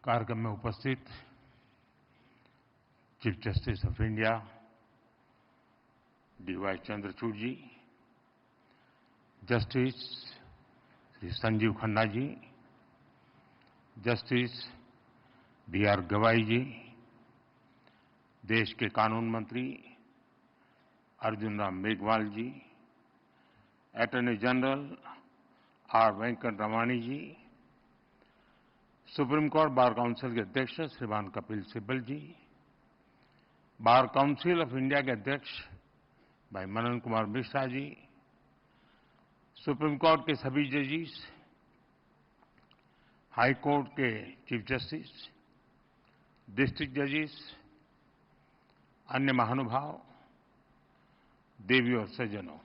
कार्यक्रम में उपस्थित chief justice of India D Y. Chandrachud ji, justice Shri Sanjiv Khanna ji, justice B R. Gavai ji, देश के कानून मंत्री Arjun Ram Meghwal ji, attorney general R. Venkataramani ji, supreme court bar council के अध्यक्ष श्रीमान Kapil Sibal ji, bar council of India के अध्यक्ष भाई मनन कुमार मिश्रा जी, सुप्रीम कोर्ट के सभी जजेस, हाई कोर्ट के चीफ जस्टिस, डिस्ट्रिक्ट जजेस, अन्य महानुभाव, देवी और सज्जनों,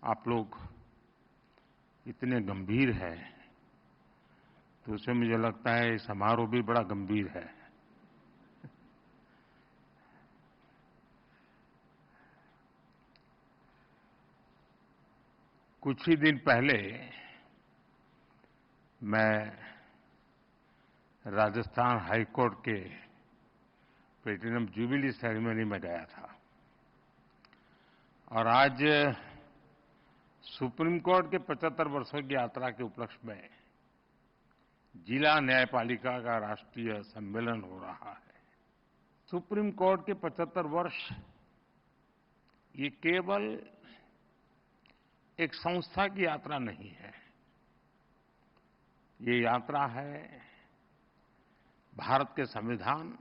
आप लोग इतने गंभीर हैं तो उससे मुझे लगता है समारोह भी बड़ा गंभीर है। कुछ ही दिन पहले मैं राजस्थान हाई कोर्ट के प्लेटिनम जुबिली सेरेमनी में गया था और आज सुप्रीम कोर्ट के 75 वर्षों की यात्रा के उपलक्ष्य में जिला न्यायपालिका का राष्ट्रीय सम्मेलन हो रहा है। सुप्रीम कोर्ट के 75 वर्ष ये केवल एक संस्था की यात्रा नहीं है, ये यात्रा है भारत के संविधान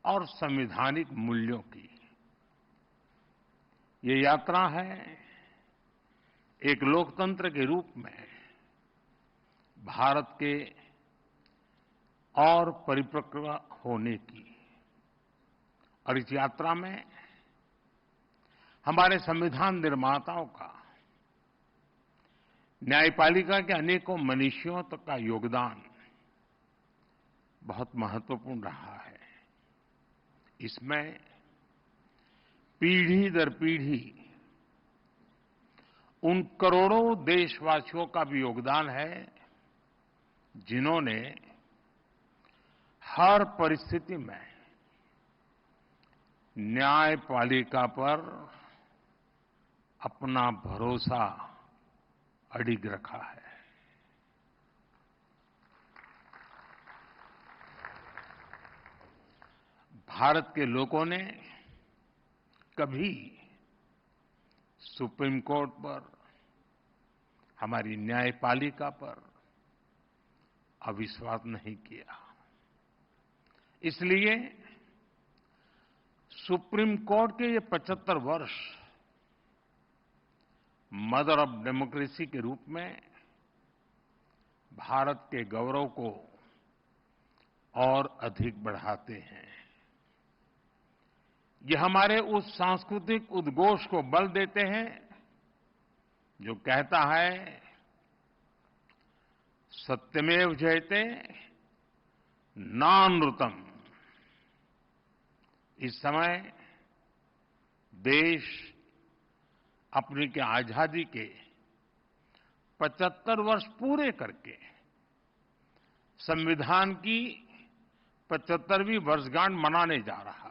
और संवैधानिक मूल्यों की। ये यात्रा है एक लोकतंत्र के रूप में भारत के और परिपक्व होने की। और इस यात्रा में हमारे संविधान निर्माताओं का, न्यायपालिका के अनेकों मनीषियों तक का योगदान बहुत महत्वपूर्ण रहा है। इसमें पीढ़ी दर पीढ़ी उन करोड़ों देशवासियों का भी योगदान है जिन्होंने हर परिस्थिति में न्यायपालिका पर अपना भरोसा अडिग रखा है। भारत के लोगों ने कभी सुप्रीम कोर्ट पर, हमारी न्यायपालिका पर अविश्वास नहीं किया। इसलिए सुप्रीम कोर्ट के ये 75 वर्ष मदर ऑफ डेमोक्रेसी के रूप में भारत के गौरव को और अधिक बढ़ाते हैं। ये हमारे उस सांस्कृतिक उद्घोष को बल देते हैं जो कहता है सत्यमेव जयते नानृतम्। इस समय देश अपनी के आजादी के 75 वर्ष पूरे करके संविधान की 75वीं वर्षगांठ मनाने जा रहा है।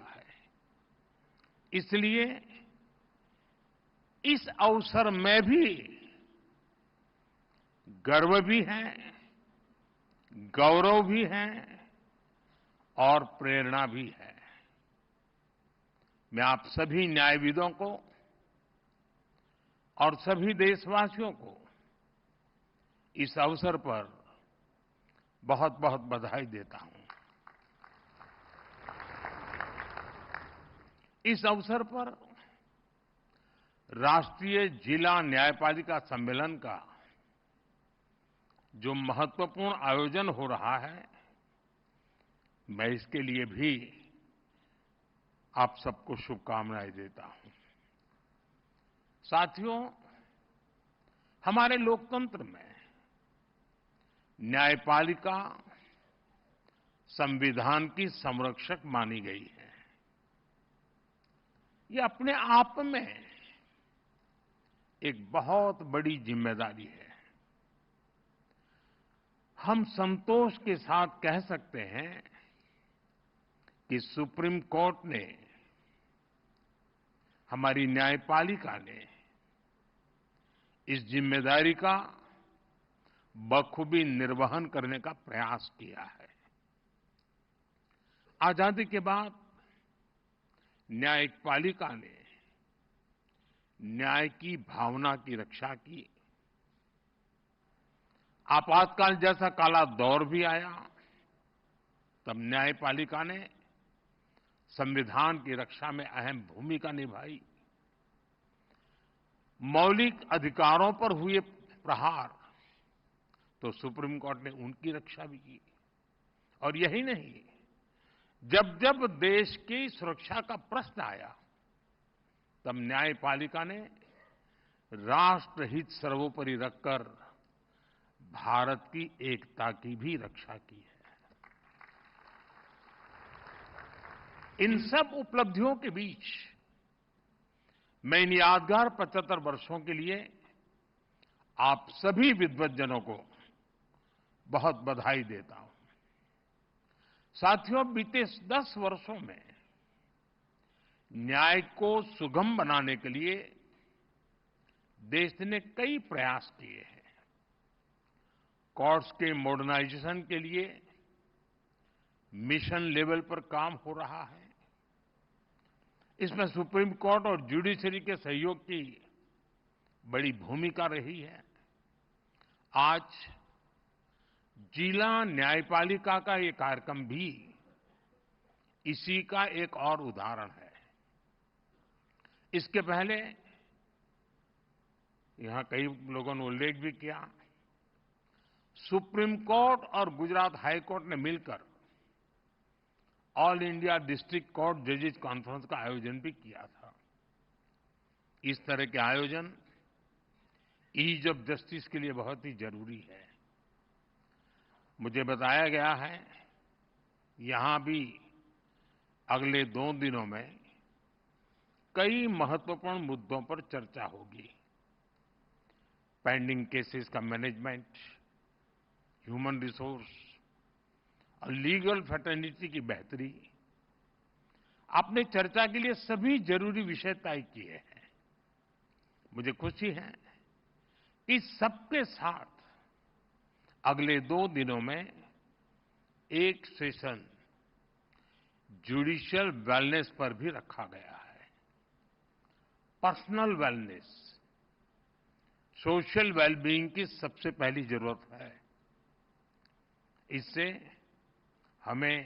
इसलिए इस अवसर में भी गर्व भी है, गौरव भी है और प्रेरणा भी है। मैं आप सभी न्यायविदों को और सभी देशवासियों को इस अवसर पर बहुत बहुत बधाई देता हूं। इस अवसर पर राष्ट्रीय जिला न्यायपालिका सम्मेलन का जो महत्वपूर्ण आयोजन हो रहा है, मैं इसके लिए भी आप सबको शुभकामनाएं देता हूं। साथियों, हमारे लोकतंत्र में न्यायपालिका संविधान की संरक्षक मानी गई है। ये अपने आप में एक बहुत बड़ी जिम्मेदारी है। हम संतोष के साथ कह सकते हैं कि सुप्रीम कोर्ट ने, हमारी न्यायपालिका ने इस जिम्मेदारी का बखूबी निर्वहन करने का प्रयास किया है। आजादी के बाद न्यायपालिका ने न्याय की भावना की रक्षा की। आपातकाल जैसा काला दौर भी आया, तब न्यायपालिका ने संविधान की रक्षा में अहम भूमिका निभाई। मौलिक अधिकारों पर हुए प्रहार तो सुप्रीम कोर्ट ने उनकी रक्षा भी की। और यही नहीं, जब जब देश की सुरक्षा का प्रश्न आया, तब न्यायपालिका ने राष्ट्रहित सर्वोपरि रखकर भारत की एकता की भी रक्षा की है। इन सब उपलब्धियों के बीच मैं इन यादगार 75 वर्षों के लिए आप सभी विद्वज्जनों को बहुत बधाई देता हूं। साथियों, बीते 10 वर्षों में न्याय को सुगम बनाने के लिए देश ने कई प्रयास किए हैं। कोर्ट्स के मॉडर्नाइजेशन के लिए मिशन लेवल पर काम हो रहा है। इसमें सुप्रीम कोर्ट और जुडिशरी के सहयोग की बड़ी भूमिका रही है। आज जिला न्यायपालिका का ये कार्यक्रम भी इसी का एक और उदाहरण है। इसके पहले यहां कई लोगों ने उल्लेख भी किया, सुप्रीम कोर्ट और गुजरात हाई कोर्ट ने मिलकर ऑल इंडिया डिस्ट्रिक्ट कोर्ट जजेस कॉन्फ्रेंस का आयोजन भी किया था। इस तरह के आयोजन ईज ऑफ जस्टिस के लिए बहुत ही जरूरी है। मुझे बताया गया है, यहां भी अगले 2 दिनों में कई महत्वपूर्ण मुद्दों पर चर्चा होगी। पेंडिंग केसेस का मैनेजमेंट, ह्यूमन रिसोर्स और लीगल फ्रेटर्निटी की बेहतरी। आपने चर्चा के लिए सभी जरूरी विषय तय किए हैं। मुझे खुशी है कि सबके साथ अगले 2 दिनों में एक सेशन जुडिशियल वेलनेस पर भी रखा गया है। पर्सनल वेलनेस, सोशल वेलबीइंग की सबसे पहली जरूरत है। इससे हमें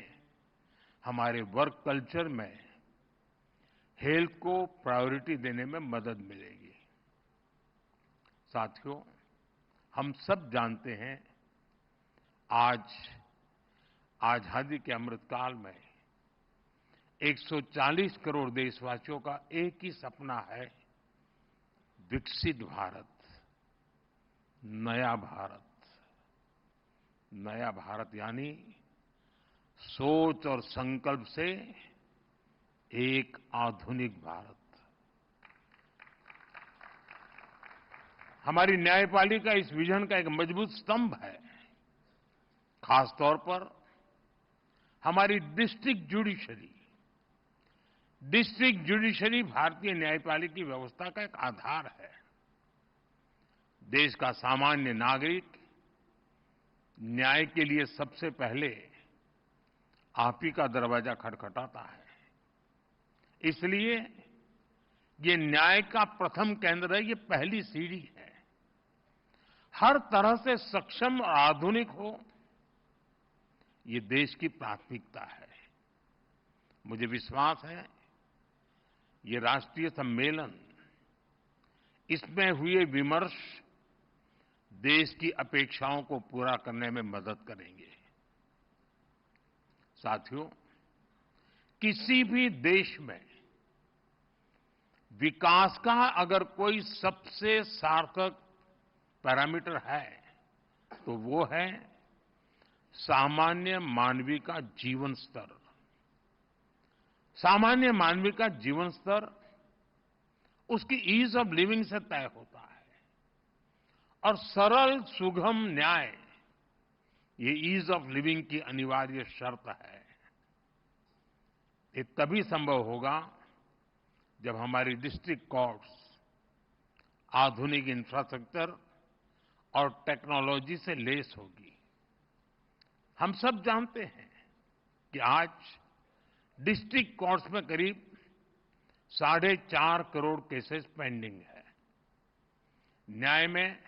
हमारे वर्क कल्चर में हेल्थ को प्रायोरिटी देने में मदद मिलेगी। साथियों, हम सब जानते हैं, आज आजादी के अमृतकाल में 140 करोड़ देशवासियों का एक ही सपना है, विकसित भारत, नया भारत। नया भारत यानी सोच और संकल्प से एक आधुनिक भारत। हमारी न्यायपालिका इस विजन का एक मजबूत स्तंभ है। खासतौर पर हमारी डिस्ट्रिक्ट जुडिशरी भारतीय न्यायपालिका की व्यवस्था का एक आधार है। देश का सामान्य नागरिक न्याय के लिए सबसे पहले आप ही का दरवाजा खटखटाता है। इसलिए ये न्याय का प्रथम केंद्र है, ये पहली सीढ़ी है। हर तरह से सक्षम और आधुनिक हो, ये देश की प्राथमिकता है। मुझे विश्वास है, ये राष्ट्रीय सम्मेलन, इसमें हुए विमर्श देश की अपेक्षाओं को पूरा करने में मदद करेंगे। साथियों, किसी भी देश में विकास का अगर कोई सबसे सार्थक पैरामीटर है, तो वो है सामान्य मानवीय का जीवन स्तर। सामान्य मानवीय का जीवन स्तर उसकी ईज ऑफ लिविंग से तय होता है। और सरल सुगम न्याय ये ईज ऑफ लिविंग की अनिवार्य शर्त है। ये तभी संभव होगा जब हमारी डिस्ट्रिक्ट कोर्ट्स आधुनिक इंफ्रास्ट्रक्चर और टेक्नोलॉजी से लैस होगी। हम सब जानते हैं कि आज डिस्ट्रिक्ट कोर्ट्स में करीब 4.5 करोड़ केसेस पेंडिंग है। न्याय में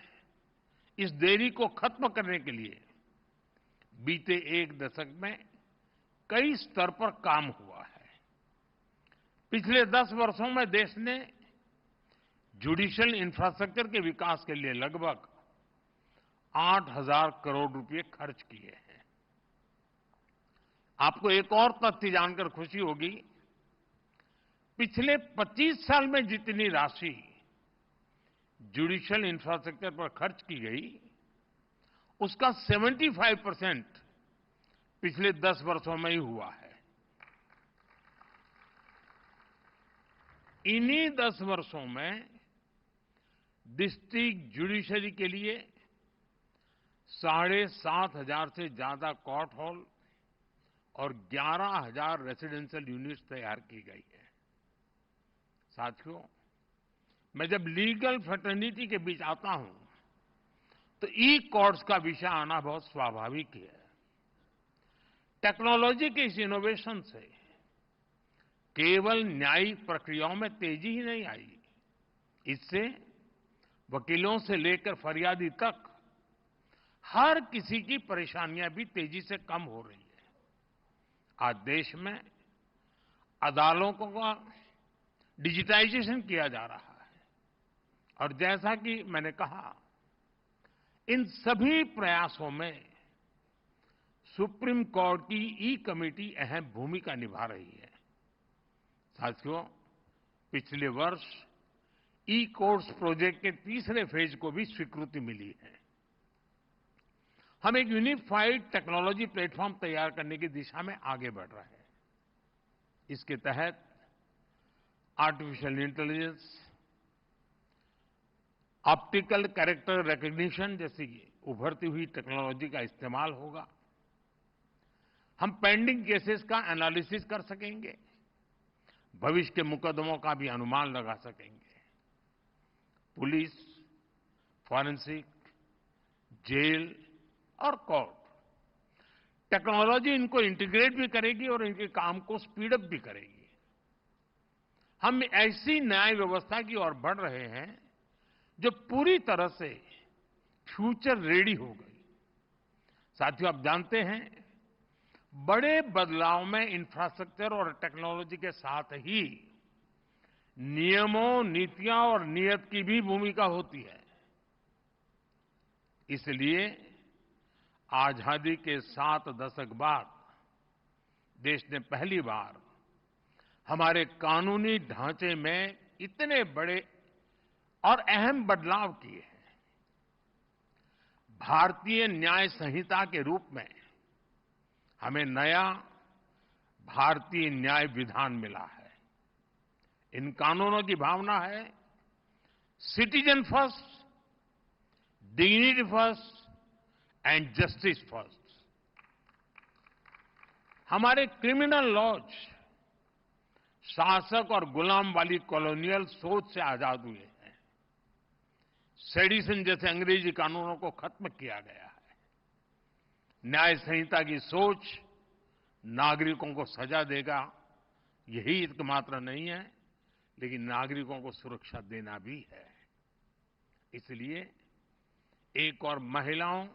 इस देरी को खत्म करने के लिए बीते एक दशक में कई स्तर पर काम हुआ है। पिछले 10 वर्षों में देश ने जुडिशियल इंफ्रास्ट्रक्चर के विकास के लिए लगभग 8,000 करोड़ रुपए खर्च किए हैं। आपको एक और तथ्य जानकर खुशी होगी, पिछले 25 साल में जितनी राशि जुडिशियल इंफ्रास्ट्रक्चर पर खर्च की गई, उसका 75% पिछले 10 वर्षों में ही हुआ है। इन्हीं 10 वर्षों में डिस्ट्रिक्ट जुडिशरी के लिए 7,500 से ज्यादा कोर्ट हॉल और 11,000 रेजिडेंशियल यूनिट्स तैयार की गई है। साथियों, मैं जब लीगल फ्रेटर्निटी के बीच आता हूं तो ई कोर्ट्स का विषय आना बहुत स्वाभाविक है। टेक्नोलॉजी के इस इनोवेशन से केवल न्यायिक प्रक्रियाओं में तेजी ही नहीं आई, इससे वकीलों से लेकर फरियादी तक हर किसी की परेशानियां भी तेजी से कम हो रही है। आज देश में अदालतों का डिजिटाइजेशन किया जा रहा है और जैसा कि मैंने कहा, इन सभी प्रयासों में सुप्रीम कोर्ट की ई कमेटी अहम भूमिका निभा रही है। साथियों, पिछले वर्ष ई कोर्ट्स प्रोजेक्ट के तीसरे फेज को भी स्वीकृति मिली है। हम एक यूनिफाइड टेक्नोलॉजी प्लेटफॉर्म तैयार करने की दिशा में आगे बढ़ रहे हैं। इसके तहत artificial intelligence, optical character recognition जैसी उभरती हुई टेक्नोलॉजी का इस्तेमाल होगा। हम पेंडिंग केसेस का एनालिसिस कर सकेंगे, भविष्य के मुकदमों का भी अनुमान लगा सकेंगे। पुलिस, फॉरेंसिक, जेल और कोर्ट टेक्नोलॉजी इनको इंटीग्रेट भी करेगी और इनके काम को स्पीड अप भी करेगी। हम ऐसी न्याय व्यवस्था की ओर बढ़ रहे हैं जो पूरी तरह से फ्यूचर रेडी हो गई। साथियों, आप जानते हैं, बड़े बदलाव में इंफ्रास्ट्रक्चर और टेक्नोलॉजी के साथ ही नियमों, नीतियां और नीयत की भी भूमिका होती है। इसलिए आजादी के 7 दशक बाद देश ने पहली बार हमारे कानूनी ढांचे में इतने बड़े और अहम बदलाव किए हैं। भारतीय न्याय संहिता के रूप में हमें नया भारतीय न्याय विधान मिला है। इन कानूनों की भावना है citizen first, dignity first and justice first. हमारे क्रिमिनल लॉज शासक और गुलाम वाली कॉलोनियल सोच से आजाद हुए हैं। सेडिशन जैसे अंग्रेजी कानूनों को खत्म किया गया है। न्याय संहिता की सोच नागरिकों को सजा देगा, यही एकमात्र नहीं है, लेकिन नागरिकों को सुरक्षा देना भी है। इसलिए एक और महिलाओं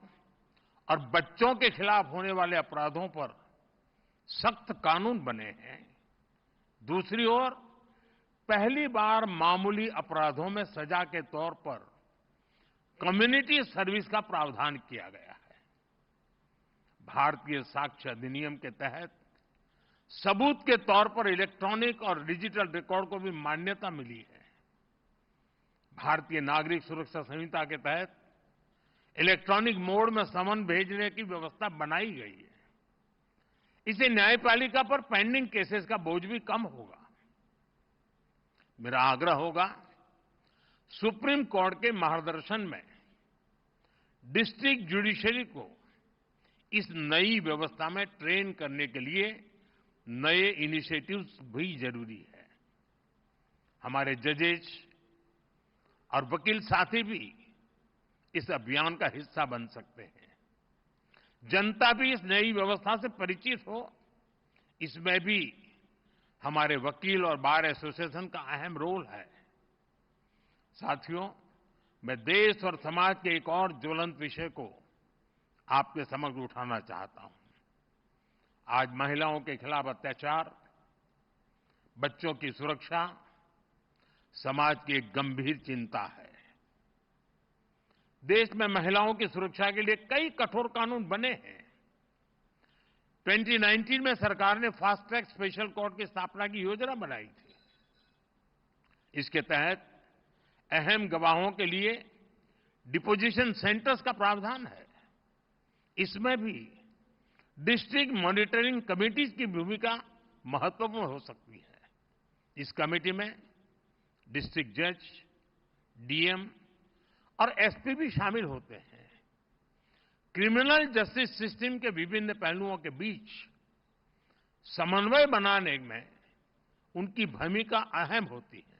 और बच्चों के खिलाफ होने वाले अपराधों पर सख्त कानून बने हैं। दूसरी ओर पहली बार मामूली अपराधों में सजा के तौर पर कम्युनिटी सर्विस का प्रावधान किया गया है। भारतीय साक्ष्य अधिनियम के तहत सबूत के तौर पर इलेक्ट्रॉनिक और डिजिटल रिकॉर्ड को भी मान्यता मिली है। भारतीय नागरिक सुरक्षा संहिता के तहत इलेक्ट्रॉनिक मोड में समन भेजने की व्यवस्था बनाई गई है। इससे न्यायपालिका पर पेंडिंग केसेस का बोझ भी कम होगा। मेरा आग्रह होगा, सुप्रीम कोर्ट के मार्गदर्शन में डिस्ट्रिक्ट जुडिशरी को इस नई व्यवस्था में ट्रेन करने के लिए नए इनिशिएटिव्स भी जरूरी है। हमारे जजेस और वकील साथी भी इस अभियान का हिस्सा बन सकते हैं। जनता भी इस नई व्यवस्था से परिचित हो, इसमें भी हमारे वकील और बार एसोसिएशन का अहम रोल है। साथियों, मैं देश और समाज के एक और ज्वलंत विषय को आपके समक्ष उठाना चाहता हूं। आज महिलाओं के खिलाफ अत्याचार, बच्चों की सुरक्षा समाज की एक गंभीर चिंता है। देश में महिलाओं की सुरक्षा के लिए कई कठोर कानून बने हैं। 2019 में सरकार ने फास्ट ट्रैक स्पेशल कोर्ट की स्थापना की योजना बनाई थी। इसके तहत अहम गवाहों के लिए डिपोजिशन सेंटर्स का प्रावधान है। इसमें भी डिस्ट्रिक्ट मॉनिटरिंग कमिटीज की भूमिका महत्वपूर्ण हो सकती है। इस कमेटी में डिस्ट्रिक्ट जज, डीएम और एसपी भी शामिल होते हैं। क्रिमिनल जस्टिस सिस्टम के विभिन्न पहलुओं के बीच समन्वय बनाने में उनकी भूमिका अहम होती है।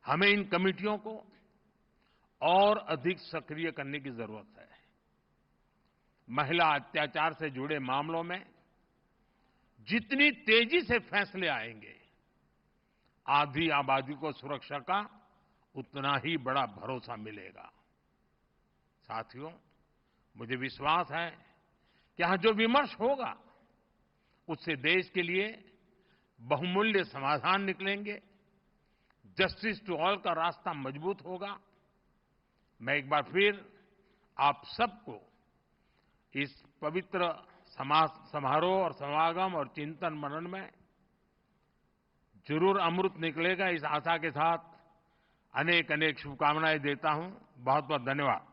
हमें इन कमेटियों को और अधिक सक्रिय करने की जरूरत है। महिला अत्याचार से जुड़े मामलों में जितनी तेजी से फैसले आएंगे, आधी आबादी को सुरक्षा का उतना ही बड़ा भरोसा मिलेगा। साथियों, मुझे विश्वास है कि यहां जो विमर्श होगा उससे देश के लिए बहुमूल्य समाधान निकलेंगे। जस्टिस टू ऑल का रास्ता मजबूत होगा। मैं एक बार फिर आप सबको इस पवित्र समारोह और समागम और चिंतन मनन में जरूर अमृत निकलेगा, इस आशा के साथ अनेक अनेक शुभकामनाएं देता हूं। बहुत बहुत धन्यवाद।